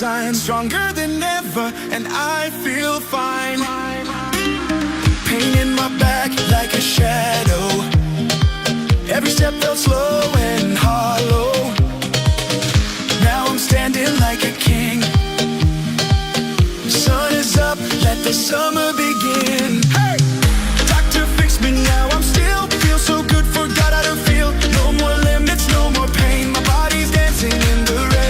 sign, stronger than ever, and I feel fine. Pain in my back like a shadow. Every step felt slow and hollow. Now I'm standing like a king. Sun is up, let the summer begin. Hey! Doctor, fix me now, I'm still feel so good, forgot how to feel. No more limits, no more pain, my body's dancing in the rain.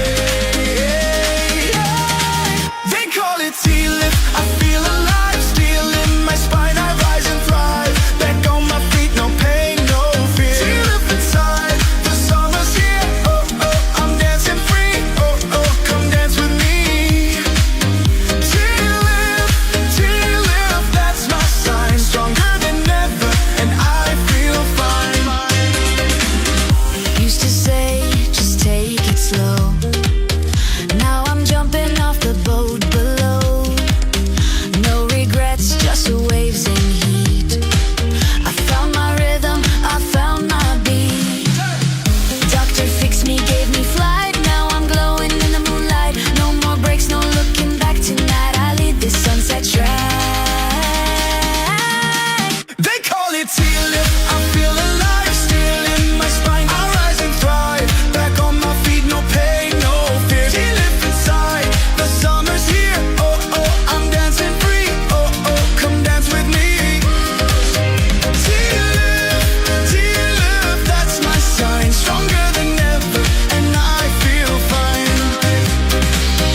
They call it T-lift, I feel alive, steel in my spine, I rise and thrive. Back on my feet, no pain, no fear. T-lift inside, the summer's here. Oh, oh, I'm dancing free. Oh, oh, come dance with me. T-lift, that's my sign, stronger than ever, and I feel fine. Used to say, just take it slow. Now I'm jumping off the boat below. No regrets, just waves and heat. I found my rhythm, I found my beat. Doctor fixed me, gave me flight. Now I'm glowing in the moonlight. No more breaks, no looking back tonight. I lead this sunset track. They call it T-lift, I feel alive, still in my spine, I rise and thrive. Back on my feet, no pain, no fear. T-lift inside, the summer's here. Oh, oh, I'm dancing free. Oh, oh, come dance with me. T-lift, that's my sign, stronger than ever, and I feel fine.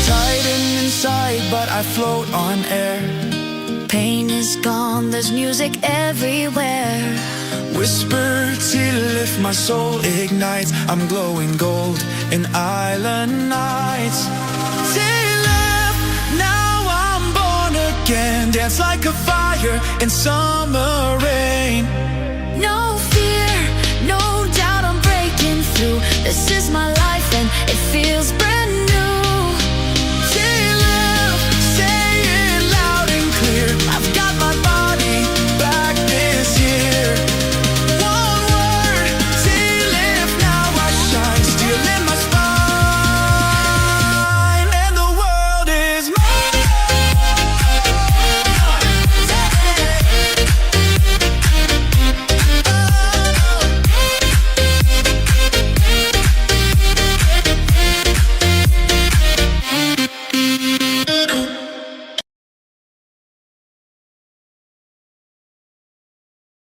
Tighten inside, but I float on air. Pain is gone, there's music everywhere. Whisper T-lift, my soul ignites. I'm glowing gold in island nights. T-lift, now I'm born again. Dance like a fire in summer rain.